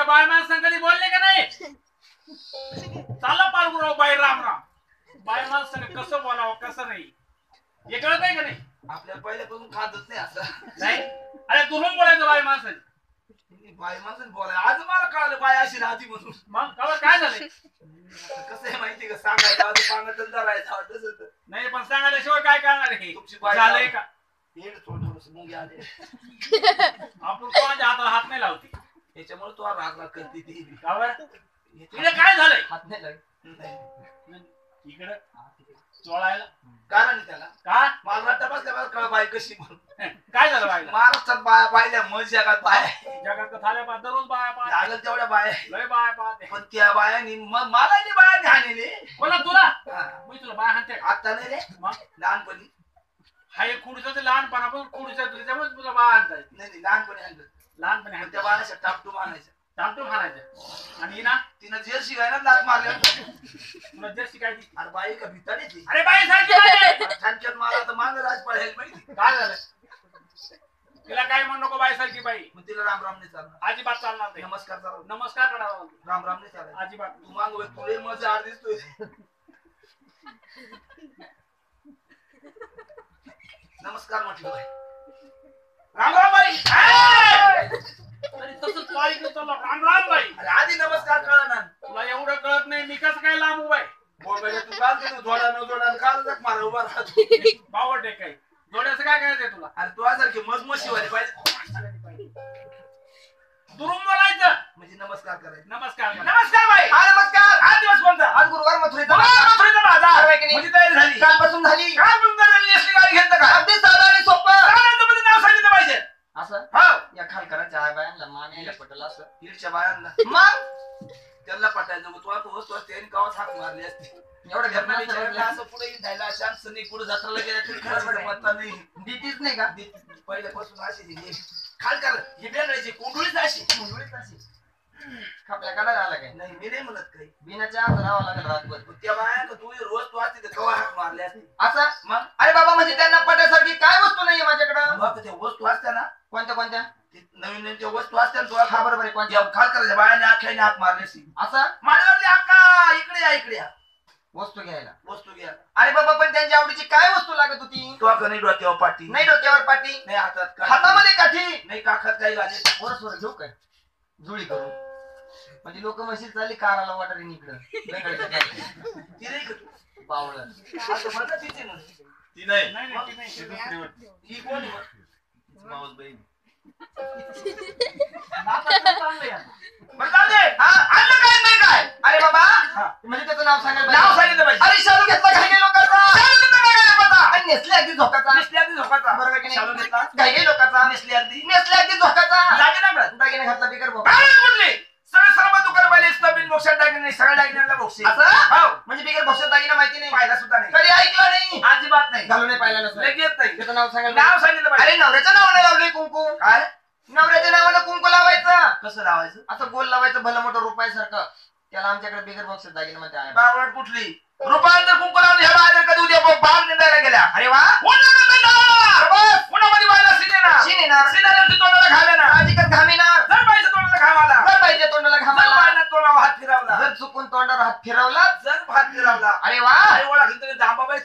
त्या बाय माणसांनी कधी बोलले का नाही? चालला पालगुराव बाई राम राम. बाय माणसाने कसं बोलावं कसं नाही हे कळत आहे का नाही? आपल्याला पहिल्यापासून खातच नाही असं. नाही अरे तुला बोलायचं बाय माणसाने. बाई माणसाने बोलाय आज मला कळलं बाय अशी राहती म्हणून. मग खबर काय झालंय? कसं आहे माहिती का सांगायचं आज पांगतच धरायचं तसं नाही पण सांगायल्याशिवाय काय करणार आहे? तुमची बाई झालंय का? हेड थोडं मुंगी आले आपण कोणाच्या हाताला हात नाही लावते याच्यामुळे तो राग राग करते ती. खबर इकडे काय झालंय? हात नाही लागत इकडं चोळायला कारण त्याला का मला वाटतं बसल्या मला कळ बाई कशी म्हणून. काय झालं बायला? महाराष्ट्रात बाया पाहिल्या मग जगात बाया जगात तर थाल्या पाहत दररोज बाया पाहत लागल तेवढ्या बाया लय बाया पाहते. पण त्या बायानी मग मला नाही बाया ध्यानेले बोला तुला मी तुला बाया हाणते आता नाही रे मग लहानपणी. हा एक खुडीचं ते लहानपणापासून खुडीचं त्याच्यामुळे तुला बाया आणताय. नाही लहानपणी आणलं लहानपणी पण त्या हाणते बायाच्या टापटूम आणायच्या टापटूप हाणायचं आणि ना तिनं जर्सी गायला लात मारल्या तुला जर्सी काय ती? अरे बाई का भिताडी ती अरे बाई सारखी बाई. ठाणक्यात मला तर माग राज पळेल माहिती काय झालं? तिला काय म्हणू नको बाई सारखी बाई. मग तिला राम राम नाही चालणार अजिबात चालणार नाही. नमस्कार चालू नमस्कार करावा राम राम नाही चालणार अजिबात. तू माग तुले मजा आड दिसतोय नमस्कार म्हटलं बाई राम राम बाई. तरी तसंच पाळी घेऊन चालला राम राम बाई. अरे आधी नमस्कार कळणार तुला एवढं कळत नाही मी कसं काय लांब उभाय? बोल तू काल तिथं जोडा न जोडा काल जग मारा उभा राहतो बावट आहे काय जोड्याचं काय करायचंय तुला? अरे तू सारखी मजमशीवाली पाहिजे दुरून बोलायचं म्हणजे नमस्कार करायचं नमस्कार करा. नमस्कार बाई हा नमस्कार आज दिवस कोणता आज गुरुवार मथुरेचा बाजार म्हणजे तयारी झाली कालपासून झाली कालपासून झाली असली गाडी घेतलं का अगदी साधा आणि सोपं साधारण मध्ये नाव सांगितलं पाहिजे असं हा या खालकरांच्या बायांना मानायला पटल असं हिरच्या बायांना मग त्यांना पटायचं मग तू आता वस्तू असते आणि गावात हाक मारली असते एवढं घरना विचारलं असं पुढे जायला चान्स नाही पुढे जत्राला गेला तरी खरं मत नाही भीतीच नाही का पहिल्यापासून अशी खालकर ही बेंगळायची कोंडुळीच अशी आपल्या काढायला आला काय नाही मी नाही म्हणत काही बिनाच्या आज राहावं लागेल रातभर त्या बाया तू रोज तू असते तर कवा हाक मारले असते असं मग अरे बाबा म्हणजे त्यांना पटायसारखी काय वस्तू नाहीये माझ्याकडं मग त्या वस्तू असत्या ना कोणत्या कोणत्या नवीन नवीन वस्तू असत्या तुला हा बरोबर आहे कोणत्या खालकराच्या बायाने आख्याने हाक मारले असते असं माझ्यावरती अक्का इकडे या वस्तू घ्यायला अरे बाबा पण त्यांच्या आवडीची काय वस्तू लागत होती तो नाही डोक्यावर पाटी नाही डोक्यावर पाटी नाही हातामध्ये काठी नाही काखात काही घाले वर घेऊ काय जुळी करून म्हणजे लोक म्हशी चालली काराला वाटत इकडं ती नाही का तू बावळ ती नाही ही कोण माऊस बहीण काय अरे बाबा म्हणजे त्याचं नाव सांगितलं पाहिजे अरे शालू घेतला काही लोकांचा नेसले अगदी झोकाचा बरोबर की नाही काही लोकांचा नेसले अगदी झोकाचा दागिना घातला बिगर कुठली सगळं दुकान पाहिले बिन बॉक्सात दागिना नाही सगळ्या दागिन्यांना बॉक्स असं म्हणजे बिगर बॉक्सात दागिना माहिती नाही पाहिला सुद्धा नाही कधी ऐकलं नाही अजिबात नाही घालून नाही पाहिला नसलं लगेच नाही त्याचं नाव सांगितलं अरे नवऱ्याचं नाव नाही लावलंय कुंकू काय नवऱ्याच्या नावानं कुंकू लावायचं कसं लावायचं असं गोल लावायचं भलं मोठं रुपयासारखं त्याला आमच्याकडे बिगर बॉक्सात दागिना मध्ये आहे बावड कुठली रुपयानंतर कुंकू लावून ह्या बाहेर कधी उद्या भाग निंदायला गेल्या अरे वा कोणामध्ये व्हायला सिनेणार तोंडाला घामेणार अधिकच घामेणार जर पाहिजे तोंडाला घामाला जर पाहिजे तोंडाला घामाला तोंडावर हात फिरवला जर चुकून तोंडावर हात फिरवला जर हात फिरवला अरे वा ओळखलं जांबाबाई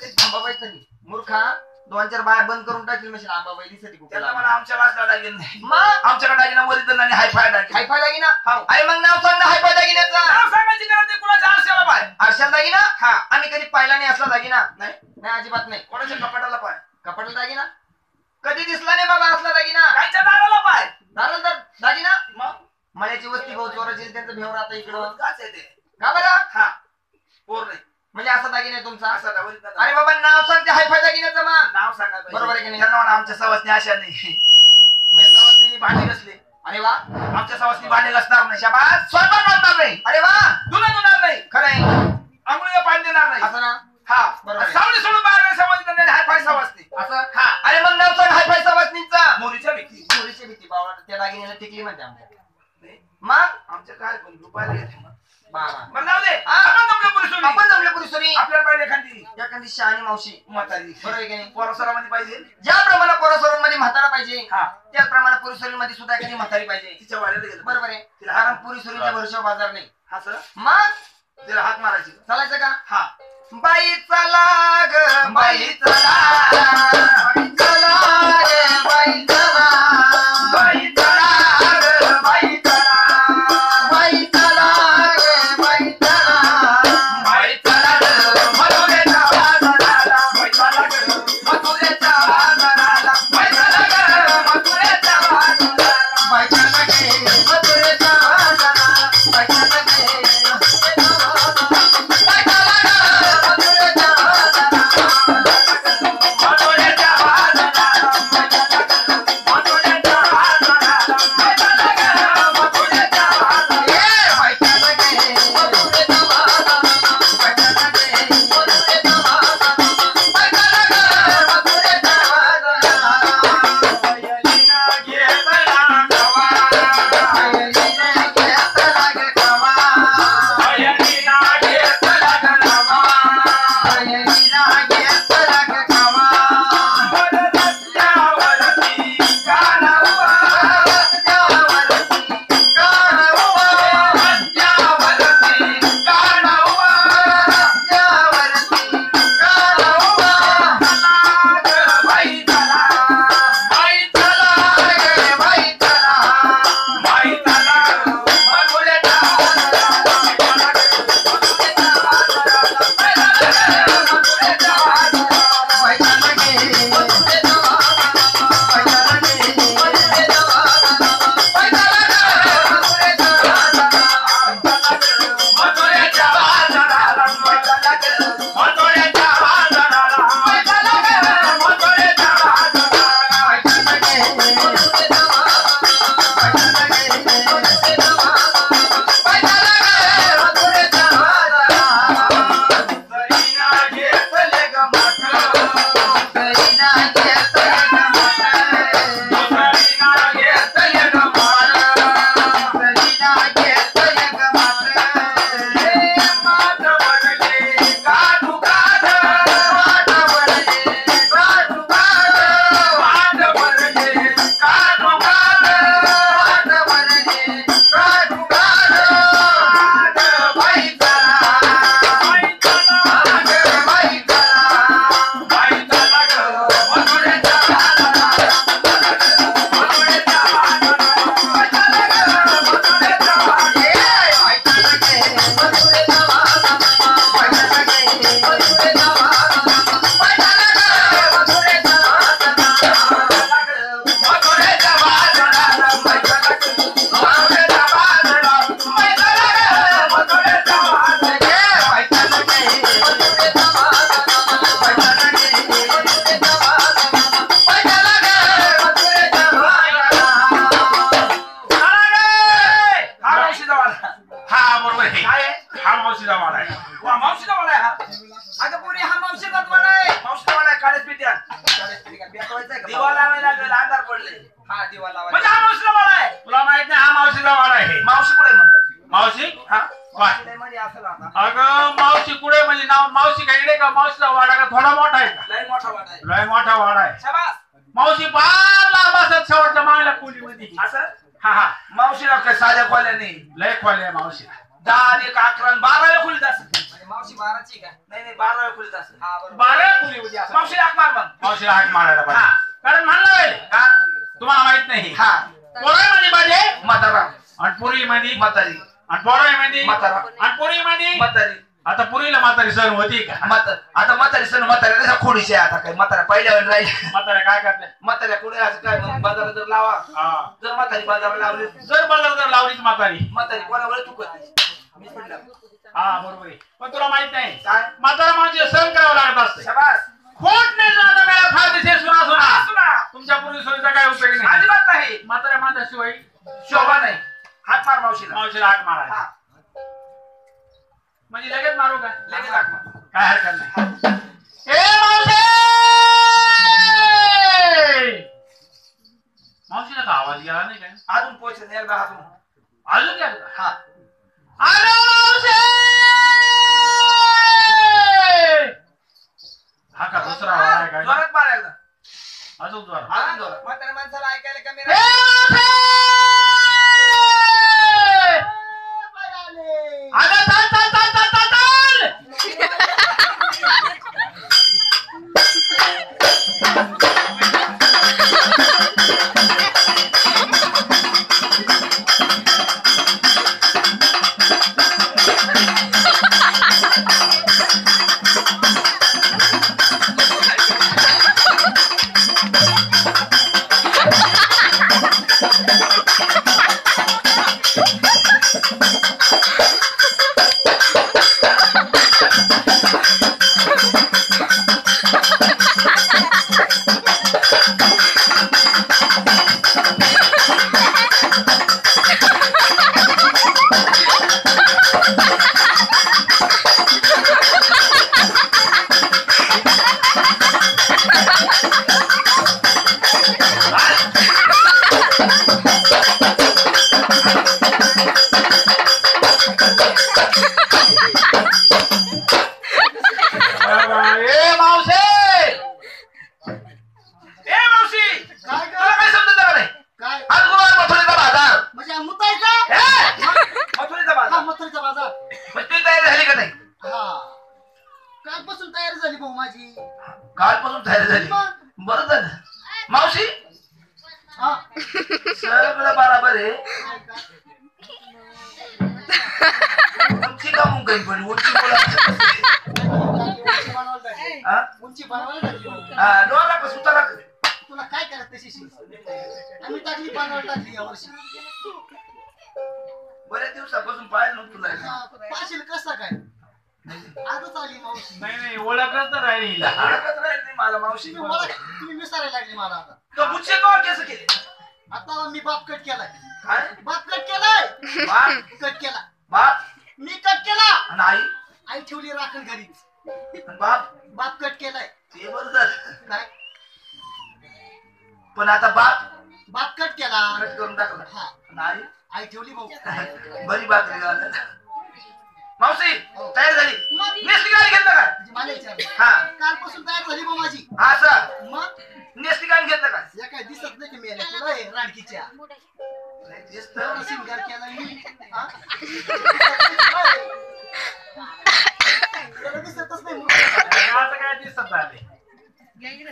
मूर्खा 2-4 बाया बंद करून टाकली म्हणजे आंबाबाई दिसते त्याला मला आमच्या वासला दागिन नाही मग आमच्याकडे दागिना ओरिजिनल आणि हायफाय दागिना अरे मग नाव सांग ना हायफाय दागिन्याचं नाव सांगायची गरज नाही कुणाच्या आरशाला पाय आरशाला दागिना हा आम्ही कधी पाहिला नाही असला दागिना नाही अजिबात नाही कोणाच्या कपाटाला पाय कपाटाला दागिना कधी दिसला नाही बाबा असला दागिना कायच्या दाराला पाय दाराला दागिना मग मळ्याची वस्ती भाऊ चोराची त्यांचं भेवर आता इकडं काच आहे ते का बरं हा पोर नाही म्हणजे असा दागिना आहे तुमचा अरे बाबा नाव सांगते हायफाय दागिन्याचं मग नाव सांगा बरोबर आहे की नाही आमच्या सवासनी अशा नाही सवासनी भांडे घासले अरे वा आमच्या सवासनी भांडे घासणार नाही शाबास स्वयंपाक करणार नाही अरे वा धुणार नाही खरं आहे आंघोळीला पाणी देणार नाही असं ना हा बरोबर सावली सोडून बाहेर सवासनी नाही हायफाय सवासनी असं हा अरे मग नाव सांग हायफाय सवासनीचा मोरीच्या भीती बावळा त्या दागिन्याला टिकली म्हणते आमच्या मग आमच्या काय पण रुपयाला येते बरं जाऊ दे आपण जमले पुरुषोरी आपल्याला पाहिजे एखादी शहाणी मावशी म्हातारी बरोबर आहे की नाही पोरासोरामध्ये पाहिजे ज्याप्रमाणे पोरासोरांमध्ये म्हातारा पाहिजे त्याचप्रमाणे पुरुषोरीमध्ये सुद्धा एखादी म्हातारी पाहिजे तिच्या वाड्यात गेलं बरोबर आहे कारण पुरुषोरीच्या भरोश्यावर बाजार नाही हा सर मग तिला हात मारायची चालायचं का हा बाई चला ग बाई चला बाई चला ग बाई चला बाई चला ग बाई चला बाई चला ग बाई चला बाई चला ग मधुरेच्या बाजाराला बाई चला ग मधुरेच्या बाजाराला बाई चला ग मधुरेच्या बाजाराला बाई चला ग मधुरेच्या बाजाराला बाई चला अगं मावशी कुठे म्हणजे नाव मावशी काय का मावशीचा वाडा का थोडा मोठा आहे का लय मोठा वाडा आहे लय मोठा वाडा आहे शाबास मावशी फार लांब असत शेवटच्या मागल्या खोलीमध्ये असं हा हा मावशीला काय साध्या खोल्या नाही लय खोल्या आहे मावशी 10 1 11 12 खोलीत असत मावशी 12ची का नाही 12 खोलीत असत हा बरोबर 12 खोलीमध्ये असत मावशीला हाक मार मग मावशीला हाक मारायला पाहिजे कारण म्हणलं होईल हा तुम्हाला माहित नाही हा पोरामध्ये पाहिजे म्हातारा आणि पोरीमध्ये म्हातारी आणि पोरामध्ये म्हातारा आणि पोरीमध्ये म्हातारी आता पुरीला म्हातारी सण होती का आता म्हातारी सण म्हातारी तसा खोडीशी आता काय म्हातारा पहिल्यावर राहील म्हाताऱ्या काय करते म्हाताऱ्या कुठे असं काय मग बाजारात जर लावा जर म्हातारी बाजाराला लावली जर बाजार जर लावलीच म्हातारी कोणावर चुकत मी म्हणलं हा बरोबर आहे पण तुला माहित नाही काय म्हातारा माणूस सण करावं लागत असते शाबास खोट नाही जाणं मला फायदेशीर सुना सुना सुना तुमच्या पूर्वी सोयीचा काय उपयोग नाही अजिबात नाही म्हाताऱ्या माणसाशिवाय शोभा नाही हात मार मावशीला मावशीला हाक मारायला हा म्हणजे लगेच मारू का लगेच हाक मार काय हरकत नाही ए मावशी मावशीला का आवाज गेला नाही काय अजून पोहोचले एकदा अजून अजून घ्या हा आलो मावशे हा का दुसरा वाला आहे काय जोरात मारायला अजून जोरात अजून जोरात म्हाताऱ्या माणसाला ऐकायला कमी अगं चाल चाल चाल चाल चाल कालपासून तयारी झाली बरं झालं मावशी सगळं बरोबर आहे उंची का मग काही पण उंची डोळा का सुतारा तुला काय करत तशी आम्ही टाकली पानावर टाकली यावर्षी बऱ्याच दिवसापासून पाहिलं नव्हतं तुला पाशील कसा काय आजच आली मावशी नाही ओळखच तर राहील ओळखच राहील नाही मला मावशी तुम्ही विसरायला लागली मला आता तो बुच्चे का केस केले आता मी बाप कट केलाय काय बाप कट केलाय बाप कट केला बाप मी कट केला आणि आई आई ठेवली राखण घरीच बाप बाप कट केलाय ते बरं झालं काय पण आता बाप कट केला कट करून टाकला हा नाही आई ठेवली भाऊ बरी बाकरी झालं मावशी तयार झाली नेसली गाडी घेतलं का मला विचारलं हा कालपासून तयार झाली भाऊ माझी असं मग नेसली गाडी घेतलं का या काय दिसत नाही की मी आले तुला हे राणकीच्या नाही दिसत एवढा शिंगार केला मी हा? तुला दिसतच नाही आता काय दिसत आले म्हणजे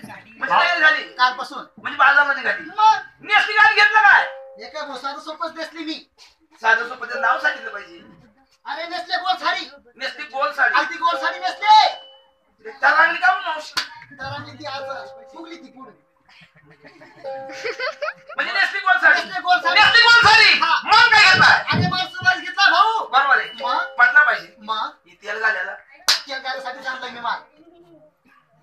तयार झाली कालपासून म्हणजे बाजारमध्ये गाडी मग नेसली गाडी घेतलं काय हे काय भाऊ साधं सोपंच दिसली मी साधं सोपं त्याचं नाव सांगितलं पाहिजे अरे नेसले गोल साडी नेसली गोल साडी अगदी गोल साडी नेसले त्या लागली का मावशी तर ती आज फुगली ती पुढे म्हणजे नेसली गोल साडी नेसली गोल साडी. नेसली गोल साडी हा. मग काय घेतलाय अरे माणसं घेतला भाऊ बरोबर आहे मग? पटला पाहिजे मग ही तेल घालायला तेल घालायसाठी सांगलं मी माल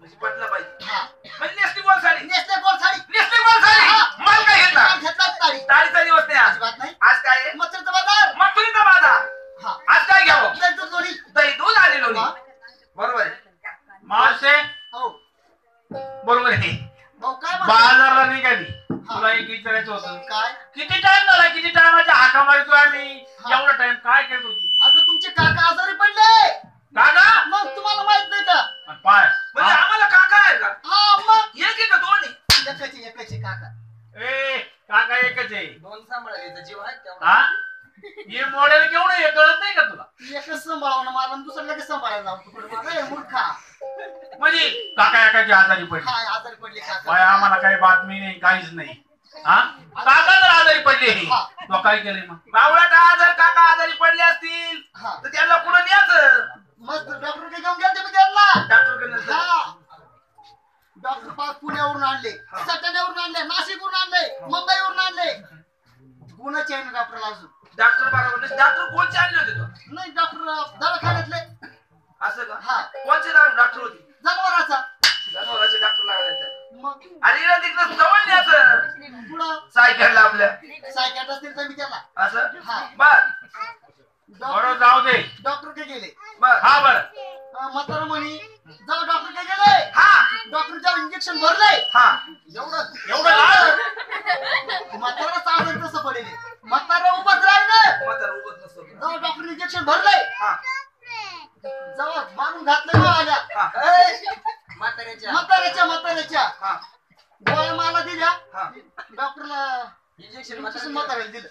म्हणजे पटलं पाहिजे हा म्हणजे नेसली गोल साडी नेसले गोल साडी नेसली गोल साडी हा. मग काय घेतला माल घेतला तारी तारीचा दिवस नाही आज अजिबात नाही आज काय आहे मच्छरचा बाजार मथुरीचा बाजार हा आज काय घ्यावं दही जोडी दही दूध आणि लोणी हा. बरोबर आहे मावशे हो बरोबर आहे भाऊ काय म्हणतो? बाजारला निघाली तुला एक विचारायचं होतं काय किती टाइम झाला किती टायमाच्या हाका मारतो आम्ही हा. एवढा टाइम काय करत होती आता तुमचे काका आजारी पडले काका मग तुम्हाला माहित नाही का आणि पाय म्हणजे आम्हाला काका आहे का हा मग एक आहे का दोन आहे एकाचे काका ए काका एकच आहे दोन सांभाळायचं जीव आहे तेवढा. हा हे मॉडेल केवढं हे कळत नाही का तुला एकच सांभाळावं ना मला आणि दुसरं लगेच सांभाळायला जाऊ तुकडे मला हे मूर्खा म्हणजे काका एकाची आजारी पडली हा आजारी पडले काका बाय आम्हाला काही बातमी नाही काहीच नाही हा काका जर आजारी पडले हा. तो काय केलंय मग बावळा जर काका आजारी पडले असतील हा तर त्यांना पुढे न्यायचं मस्त डॉक्टर घेऊन गेलते मी त्यांना डॉक्टर हा डॉक्टर पाच पुण्यावरून आणले सटाण्यावरून आणले नाशिकवरून आणले मुंबईवरून आणले गुणाचे आहे ना डॉक्टरला अजून डॉक्टर बरोबर डॉक्टर कोणचे आणले होते तो नाही डॉक्टर दवाखान्यातले असं का हा कोणचे डॉक्टर होते जनावराचा जनावरांचे डॉक्टर लागले मग आणि इकडे तिकडे जवळ न्यायचं पुढं सायकलला आपल्या सायकॅट असतील तर मी त्याला असं हा बर बरं जाऊ दे डॉक्टर के गेले बर हा बरं म्हातारा म्हणी जाऊ डॉक्टर के गेले हा डॉक्टर जेव्हा इंजेक्शन भरले हा एवढं एवढं लाज म्हातारा चालत तसं पडेल म्हातारा उभाच राहिलं औषध भरलंय हा जवळ बांधून घातलं ना आल्या हा म्हाताऱ्याच्या हा गोळ्या मला दिल्या हा डॉक्टरला इंजेक्शन म्हाताऱ्याला दिलं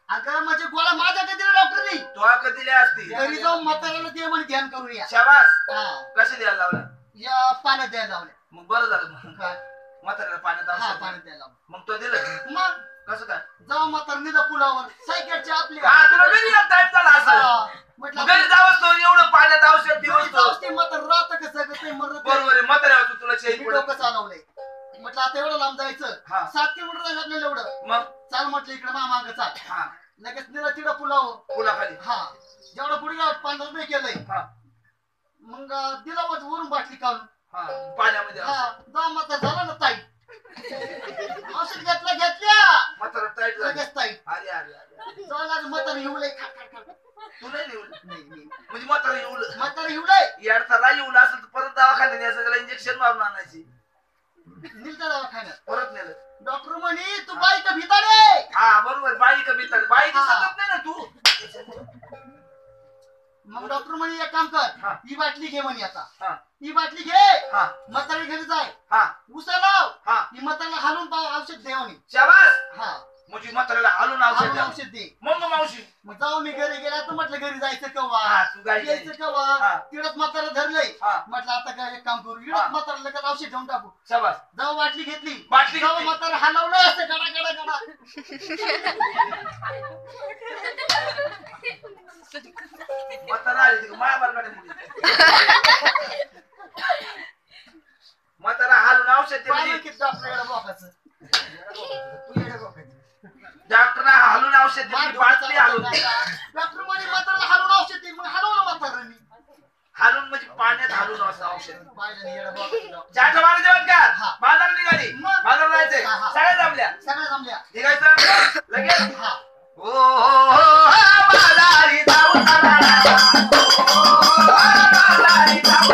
अगं माझ्या गोळ्या माझ्याकडे दिल्या डॉक्टरनी तो का दिल्या असती घरी जाऊन म्हाताऱ्याला दे म्हणे ध्यान करूया शाबास हा कसे द्यायला लावलं या पाण्यात द्यायला लावल्या मग बरं झालं मग काय म्हाताऱ्याला पाण्यात हा औषध पाण्यात द्यायला लावलं मग तो दिलं मग कसं काय जाऊ म्हातारा निघा पुलावर सायकलच्या आपल्या हा तुला घरी टाइम झाला असं म्हटलं घरी जावंच तो एवढं पाण्यात औषध दिवस जाऊस ते म्हातारा राहतं कसं ते मरत बरोबर आहे म्हाताऱ्या तुला चैन मी पडत डोकं चालवलंय म्हटलं आता एवढं लांब जायचं हा. 7 किलोमीटर जायचं आपल्याला एवढं मग चाल म्हटलं इकडे माग चाल हा लगेच निघा तिकडं पुलावर पुलाखाली हा जेवढं पुढे गेलं 15 रुपये केलंय हा मग दिला वरून बाटली काढून हा पाण्यामध्ये हा जा म्हातारा झाला ना ताई औषध घेतल्या म्हातारा टाईट झाली लगेच ताई अरे अरे अरे जायला म्हातारा हिवलंय खा तू नाही निवडलं नाही म्हणजे म्हातारा येऊलं म्हातारा हिवलंय याडचा राई येऊन असेल तर परत दवाखान्यात न्यायचं त्याला इंजेक्शन मारून आणायची निघता दवाखान्यात परत नेलं डॉक्टर म्हणे तू बाई का भिताडे हा बरोबर बाई का बितर बाई हा. दिसत नाही ना तू मग डॉक्टर म्हणे एक काम कर हा. ही बाटली घे म्हणे आता हा ही बाटली घे हा म्हातारी घरी जाय हा उसा लाव हा ही म्हातारीला हालून पाव औषध दे म्हणे शाबास हा म्हणजे म्हाताऱ्याला हालून औषध हालून द्या. औषध दे मग मावशी मग जाऊ मी घरी गेला तर म्हटलं घरी जायचं कवा हा तू गाडी यायचं कवा हा. तिकडच म्हातारा धरलंय हा म्हटलं आता काय एक काम करू हा. इकडच म्हातारा लगेच औषध देऊन टाकू शाबास जाऊ बाटली घेतली बाटली जाऊ घेतली. म्हातारा हलवलं असं गडा गडा गडा म्हातारा आली तिकडे मायाबारकडे म्हातारा हालून औषध दे पाहिलं म्हणजे की डॉक्टरकडे बोकाचं तू येडे बोकाचं. डॉक्टर हालून औषध दे म्हणजे बाटली हालून दे. डॉक्टर म्हणे म्हाताराला हालून औषध दे मग हलवलं म्हातारांनी हालून म्हणजे पाण्यात हालून असं औषध पाहिलं नाही येडं बोकाचं डॉक्टर. चारच्या बारा जेवण कर हा. बाजाराला निघाली मग? बाजाराला जायचंय हा, हा. सगळ्या जमल्या सगळ्या जमल्या निघायचं लगेच हा ओ बाजारी जाऊ बाजारी जाऊ